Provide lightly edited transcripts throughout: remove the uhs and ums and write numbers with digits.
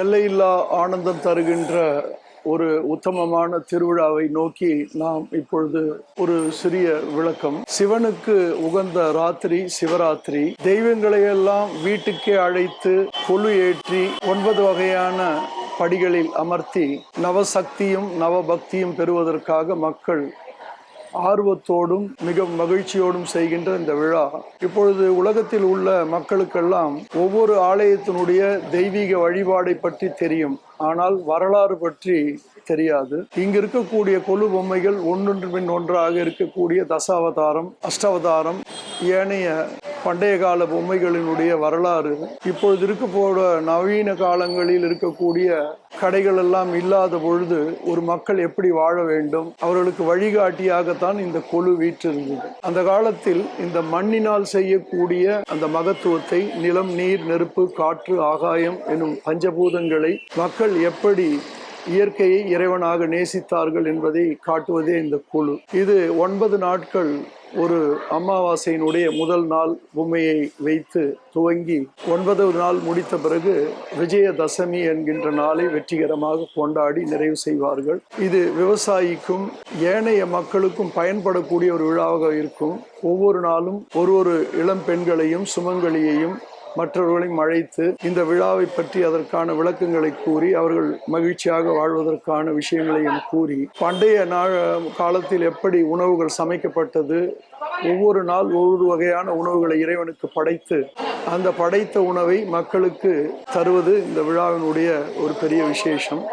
எல்லையில்லா ஆனந்தம் தருகின்ற ஒரு உத்தமமான திருவிழாவை நோக்கி நாம் இப்பொழுது ஒரு சிறிய விளக்கம். சிவனுக்கு உகந்த ராத்திரி சிவராத்திரி. தெய்வங்களையெல்லாம் வீட்டுக்கே அழைத்து கொலு ஏற்றி 9 வகையான படிகளில் அமர்த்தி நவசக்தியும் நவபக்தியும் பெறுவதற்காக மக்கள் ஆர்வத்தோடும் மிக மகிழ்ச்சியோடும் செய்கின்ற இந்த விழா இப்பொழுது உலகத்தில் உள்ள மக்களுக்கெல்லாம் ஒவ்வொரு ஆலயத்தினுடைய தெய்வீக வழிபாடை பற்றி தெரியும். ஆனால் வரலாறு பற்றி தெரியாது. இங்கு இருக்கக்கூடிய கொலு பொம்மைகள் ஒன்றொன்று பின் ஒன்றாக இருக்கக்கூடிய தசாவதாரம், அஷ்டாவதாரம், ஏனைய பண்டைய கால பொம்மைகளினுடைய வரலாறு இப்பொழுது இருக்க போட நவீன காலங்களில் இருக்கக்கூடிய கடைகள் எல்லாம் இல்லாத பொழுது ஒரு மக்கள் எப்படி வாழ வேண்டும், அவர்களுக்கு வழிகாட்டியாகத்தான் இந்த கொலு வீற்றிருந்தது. அந்த காலத்தில் இந்த மண்ணினால் செய்யக்கூடிய அந்த மகத்துவத்தை, நிலம், நீர், நெருப்பு, காற்று, ஆகாயம் எனும் பஞ்சபூதங்களை மக்கள் எப்படி இயற்கையை இறைவனாக நேசித்தார்கள் என்பதை காட்டுவதே இந்த கொலு. இது 9 நாட்கள் ஒரு அமாவாசையினுடைய முதல் நாள் பொம்மையை வைத்து துவங்கி 9வது நாள் முடித்த பிறகு விஜயதசமி என்கின்ற நாளை வெற்றிகரமாக கொண்டாடி நிறைவு செய்வார்கள். இது விவசாயிக்கும் ஏனைய மக்களுக்கும் பயன்படக்கூடிய ஒரு விழாவாக இருக்கும். ஒவ்வொரு நாளும் ஒரு இளம் பெண்களையும் சுமங்கலியையும் மற்றவர்களையும் அழைத்து இந்த விழாவை பற்றி அதற்கான விளக்கங்களை கூறி அவர்கள் மகிழ்ச்சியாக வாழ்வதற்கான விஷயங்களையும் கூறி, பண்டைய காலத்தில் எப்படி உணவுகள் சமைக்கப்பட்டது, ஒவ்வொரு நாள் ஒவ்வொரு வகையான உணவுகளை இறைவனுக்கு படைத்து அந்த படைத்த உணவை மக்களுக்கு தருவது இந்த விழாவினுடைய ஒரு பெரிய விசேஷம்.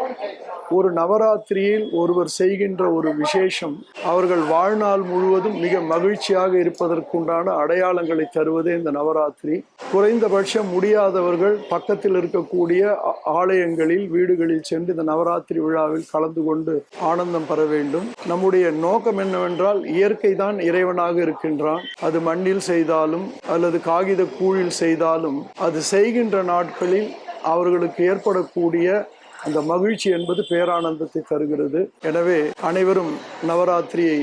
ஒரு நவராத்திரியில் ஒருவர் செய்கின்ற ஒரு விசேஷம் அவர்கள் வாழ்நாள் முழுவதும் மிக மகிழ்ச்சியாக இருப்பதற்குண்டான அடையாளங்களை தருவதே இந்த நவராத்திரி. குறைந்தபட்சம் முடியாதவர்கள் பக்கத்தில் இருக்கக்கூடிய ஆலயங்களில், வீடுகளில் சென்று இந்த நவராத்திரி விழாவில் கலந்து கொண்டு ஆனந்தம் பெற வேண்டும். நம்முடைய நோக்கம் என்னவென்றால், இயற்கை தான் இறைவனாக இருக்கின்றான். அது மண்ணில் செய்தாலும் அல்லது காகித கூழில் செய்தாலும் அது செய்கின்ற நாட்களில் அவர்களுக்கு ஏற்படக்கூடிய அந்த மகிழ்ச்சி என்பது பேரானந்தத்தை தருகிறது. எனவே அனைவரும் நவராத்திரியை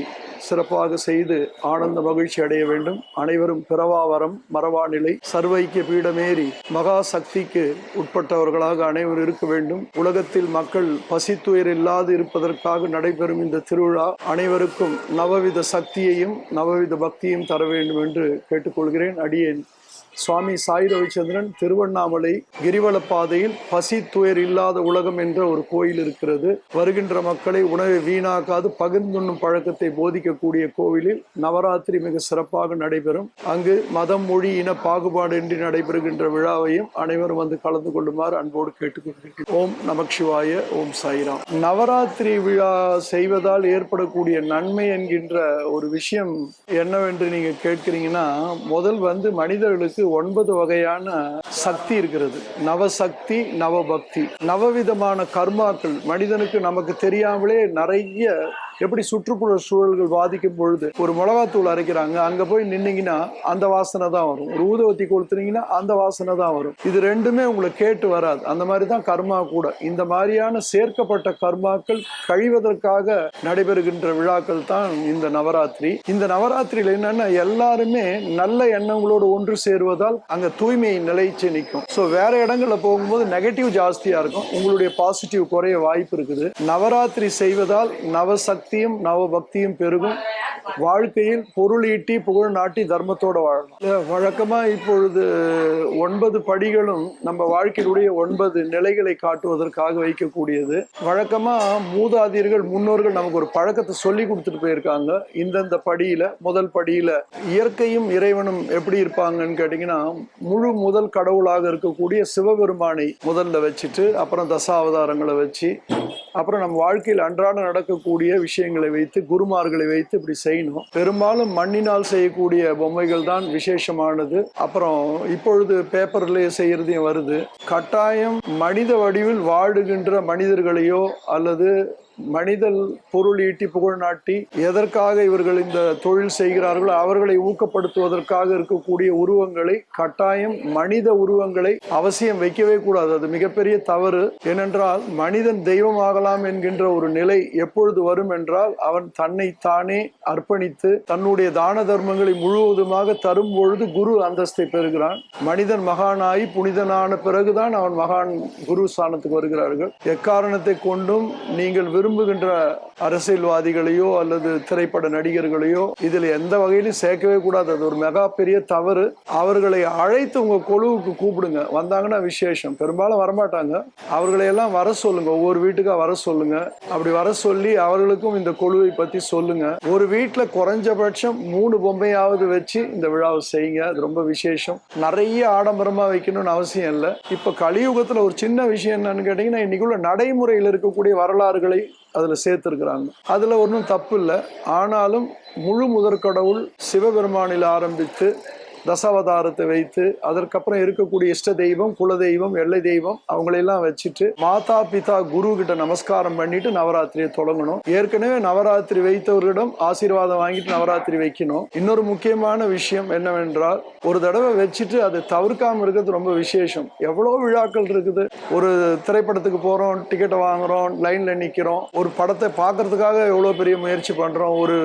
சிறப்பாக செய்து ஆனந்த மகிழ்ச்சி அடைய வேண்டும். அனைவரும் பிறவாவரம் மரவாநிலை சர்வைக்கிய பீடமேறி மகா சக்திக்கு உட்பட்டவர்களாக அனைவரும் இருக்க வேண்டும். உலகத்தில் மக்கள் பசித்துயர் இல்லாது இருப்பதற்காக நடைபெறும் இந்த திருவிழா அனைவருக்கும் நவவித சக்தியையும் நவவித பக்தியையும் தர வேண்டும் என்று கேட்டுக்கொள்கிறேன். அடியேன் சுவாமி சாய் ரவிச்சந்திரன், திருவண்ணாமலை கிரிவல பாதையில் பசி துயர் இல்லாத உலகம் என்ற ஒரு கோயில் இருக்கிறது. வருகின்ற மக்களை உணவை வீணாக்காது பகிர்ந்துண்ணும் பழக்கத்தை போதிக்கக்கூடிய கோவிலில் நவராத்திரி மிக சிறப்பாக நடைபெறும். அங்கு மதம், மொழி, இன பாகுபாடு இன்றி நடைபெறுகின்ற விழாவையும் அனைவரும் வந்து கலந்து கொள்ளுமாறு அன்போடு கேட்டுக்கொள்கிறேன். ஓம் நமக் சிவாய, ஓம் சாய்ராம். நவராத்திரி விழா செய்வதால் ஏற்படக்கூடிய நன்மை என்கின்ற ஒரு விஷயம் என்னவென்று நீங்க கேட்கிறீங்கன்னா, முதல் மனிதர்களுக்கு 9 வகையான சக்தி இருக்கிறது. நவசக்தி, நவபக்தி, நவவிதமான கர்மாக்கள். மனிதனுக்கு நமக்கு தெரியாமலே நிறைய, எப்படி சுற்றுப்புற சூழல்கள் பாதிக்கும் பொழுது ஒரு மிளகாத்தூள் அரைக்கிறாங்க, அங்க போய் நின்னீங்கன்னா அந்த வாசனை தான் வரும். ஒரு ஊதுவத்தி கொளுத்துனீங்கன்னா அந்த வாசனை தான் வரும். இது ரெண்டுமே உங்களுக்கு கேட்டு வராது. அந்த மாதிரி தான் கர்மா கூட. இந்த மாதிரியான சேர்க்கப்பட்ட கர்மாக்கள் கழிவதற்காக நடைபெறுகின்ற விழாக்கள் தான் இந்த நவராத்திரி. இந்த நவராத்திரியில என்னன்னா, எல்லாருமே நல்ல எண்ணங்களோடு ஒன்று சேருவதால் அங்க தூய்மை நிலைச்சு நிற்கும். ஸோ வேற இடங்கள்ல போகும்போது நெகட்டிவ் ஜாஸ்தியா இருக்கும், உங்களுடைய பாசிட்டிவ் குறைய வாய்ப்பு இருக்குது. நவராத்திரி செய்வதால் நவசக்தி நவபக்தியும் பெருகும். வாழ்க்கையில் பொருள் ஈட்டி புகழ் நாட்டி தர்மத்தோட வாழணும். வழக்கமா இப்பொழுது 9 படிகளும் நம்ம வாழ்க்கையினுடைய 9 நிலைகளை காட்டுவதற்காக வைக்கக்கூடியது. வழக்கமா மூதாதையர்கள், முன்னோர்கள் நமக்கு ஒரு பழக்கத்தை சொல்லி கொடுத்துட்டு போயிருக்காங்க. இந்தந்த படியில, முதல் படியில இயற்கையும் இறைவனும் எப்படி இருப்பாங்கன்னு கேட்டீங்கன்னா, முழு முதல் கடவுளாக இருக்கக்கூடிய சிவபெருமானை முதல்ல வச்சுட்டு, அப்புறம் தசாவதாரங்களை வச்சு, அப்புறம் நம்ம வாழ்க்கையில் அன்றாட நடக்கக்கூடிய விஷயங்களை வைத்து, குருமார்களை வைத்து இப்படி செய்யணும். பெரும்பாலும் மண்ணினால் செய்யக்கூடிய பொம்மைகள் தான் விசேஷமானது. அப்புறம் இப்பொழுது பேப்பர்லேயே செய்யறதையும் வருது. கட்டாயம் மனித வடிவில் வாழுகின்ற மனிதர்களையோ அல்லது மனிதன் பொருள் ஈட்டி புகழ் நாட்டி எதற்காக இவர்கள் இந்த தொழில் செய்கிறார்களோ அவர்களை ஊக்கப்படுத்துவதற்காக இருக்கக்கூடிய உருவங்களை கட்டாயம் மனித உருவங்களை அவசியம் வைக்கவே கூடாது. அது மிகப்பெரிய தவறு. ஏனென்றால் மனிதன் தெய்வமாகலாம் என்கின்ற ஒரு நிலை எப்பொழுது வரும் என்றால் அவன் தன்னை தானே அர்ப்பணித்து தன்னுடைய தான தர்மங்களை முழுவதுமாக தரும் பொழுது குரு அந்தஸ்தை பெறுகிறான். மனிதன் மகானாய் புனிதனான பிறகுதான் அவன் மகான் குரு ஸ்தானத்துக்கு வருகிறார்கள். எக்காரணத்தை கொண்டும் நீங்கள் விரும்புகின்ற அரசியல்வாதிகளையோ அல்லது திரைப்பட நடிகர்களையோ இதில் எந்த வகையிலும் சேர்க்கவே கூடாது. அது ஒரு மெகா பெரிய தவறு. அவர்களை அழைத்து உங்க குழுவுக்கு கூப்பிடுங்க. வந்தாங்கன்னா விசேஷம். பெரும்பாலும் வரமாட்டாங்க. அவர்களை எல்லாம் வர சொல்லுங்க. ஒவ்வொரு வீட்டுக்கா வர சொல்லுங்க. அப்படி வர சொல்லி அவர்களுக்கும் இந்த குழுவை பத்தி சொல்லுங்க. ஒரு வீட்டுல குறைஞ்சபட்சம் 3 பொம்மையாவது வச்சு இந்த விழாவை செய்யுங்க. அது ரொம்ப விசேஷம். நிறைய ஆடம்பரமா வைக்கணும்னு அவசியம் இல்லை. இப்ப கலியுகத்துல ஒரு சின்ன விஷயம் என்னன்னு கேட்டீங்கன்னா, இன்னைக்குள்ள நடைமுறையில் இருக்கக்கூடிய வரலாறுகளை அதுல சேர்த்திருக்கிறாங்க. அதுல ஒன்றும் தப்பு இல்லை. ஆனாலும் முழு முதற்கடவுள் சிவபெருமானில் ஆரம்பித்து தசாவதாரத்தை வைத்து அதற்கப்புறம் இருக்கக்கூடிய இஷ்ட தெய்வம், குல தெய்வம், எல்லை தெய்வம் அவங்களெல்லாம் வச்சுட்டு மாதா பிதா குரு கிட்ட நமஸ்காரம் பண்ணிட்டு நவராத்திரியை தொடங்கணும். ஏற்கனவே நவராத்திரி வைத்தவர்களிடம் ஆசீர்வாதம் வாங்கிட்டு நவராத்திரி வைக்கணும். இன்னொரு முக்கியமான விஷயம் என்னவென்றால், ஒரு தடவை வச்சுட்டு அதை தவிர்க்காம இருக்கிறது ரொம்ப விசேஷம். எவ்வளோ விழாக்கள் இருக்குது. ஒரு திரைப்படத்துக்கு போறோம், டிக்கெட்டை வாங்குறோம், லைன்ல நிக்கிறோம், ஒரு படத்தை பார்க்கறதுக்காக எவ்வளோ பெரிய முயற்சி பண்றோம், ஒரு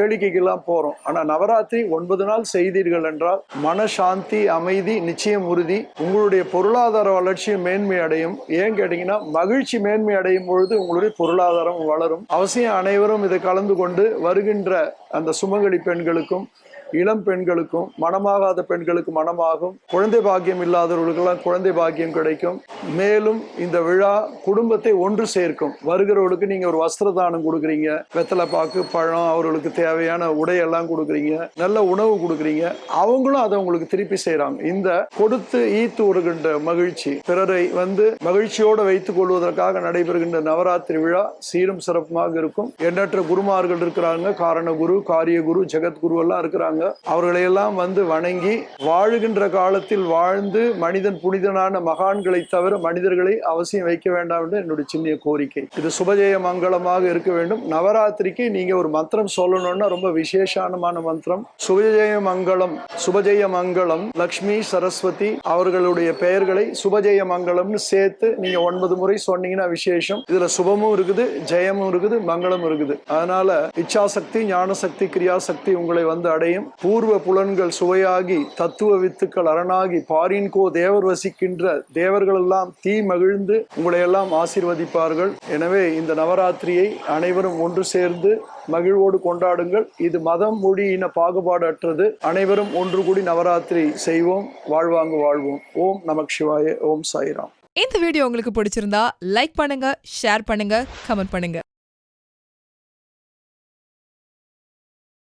கேளிக்கைக்கெல்லாம் போறோம். ஆனா நவராத்திரி 9 நாள் செய்தீர்கள் என்றால் மனசாந்தி, அமைதி நிச்சயம் உறுதி. உங்களுடைய பொருளாதார வளர்ச்சியும் மேன்மை அடையும். ஏன் கேட்டீங்கன்னா, மகிழ்ச்சி மேன்மை அடையும் பொழுது உங்களுடைய பொருளாதாரம் வளரும். அவசியம் அனைவரும் இதை கலந்து கொண்டு வருகின்ற அந்த சுமங்கலி பெண்களுக்கும் இளம் பெண்களுக்கும் மனமாகாத பெண்களுக்கு மனமாகும். குழந்தை பாக்கியம் இல்லாதவர்களுக்கெல்லாம் குழந்தை பாக்கியம் கிடைக்கும். மேலும் இந்த விழா குடும்பத்தை ஒன்று சேர்க்கும். வருகிறவர்களுக்கு நீங்க ஒரு வஸ்திர தானம் கொடுக்குறீங்க, வெத்தலை பாக்கு, பழம், அவர்களுக்கு தேவையான உடையெல்லாம் கொடுக்குறீங்க, நல்ல உணவு கொடுக்குறீங்க. அவங்களும் அதை உங்களுக்கு திருப்பி செய்யறாங்க. இந்த கொடுத்து ஈத்து வருகின்ற மகிழ்ச்சி பிறரை மகிழ்ச்சியோடு வைத்துக் கொள்வதற்காக நடைபெறுகின்ற நவராத்திரி விழா சீரும் சிறப்புமாக இருக்கும். எண்ணற்ற குருமார்கள் இருக்கிறாங்க. காரண குரு, காரிய குரு, ஜெகத்குரு எல்லாம் இருக்கிறாங்க. அவர்களையெல்லாம் வணங்கி வாழுகின்ற காலத்தில் வாழ்ந்து மனிதன் புனிதனான மகான்களை தவிர மனிதர்களை அவசியம் வைக்க வேண்டாம் என்று என்னுடைய சின்ன கோரிக்கை. இது சுபஜெய மங்களமாக இருக்க வேண்டும். நவராத்திரிக்கு நீங்க ஒரு மந்திரம் சொல்லணும்னா ரொம்ப விசேஷமான மந்திரம். சுபஜெய மங்களம், சுபஜெய மங்களம், லக்ஷ்மி, சரஸ்வதி அவர்களுடைய பெயர்களை சுபஜெய மங்களம்னு சேர்த்து நீங்க 9 முறை சொன்னீங்கன்னா விசேஷம். இதுல சுபமும் இருக்குது, ஜெயமும் இருக்குது, மங்களமும் இருக்குது. அதனால இச்சாசக்தி, ஞானசக்தி, கிரியாசக்தி உங்களை அடையும். பூர்வ புலன்கள் சுவையாகி தத்துவ வித்துக்கள் அரணாகி பாரின்கோ தேவர் வசிக்கின்ற தேவர்கள் எல்லாம் தீ மகிழ்ந்து உங்களை எல்லாம் ஆசீர்வதிப்பார்கள். எனவே இந்த நவராத்திரியை அனைவரும் ஒன்று சேர்ந்து மகிழ்வோடு கொண்டாடுங்கள். இது மதம், மொழி, இன பாகுபாடு அற்றது. அனைவரும் ஒன்று கூடி நவராத்திரி செய்வோம். வாழ்வாங்கு வாழ்வோம். ஓம் நமக் சிவாய. ஓம் சாய்ராம். இந்த வீடியோ உங்களுக்கு பிடிச்சிருந்தா லைக் பண்ணுங்க, ஷேர் பண்ணுங்க, கமெண்ட் பண்ணுங்க.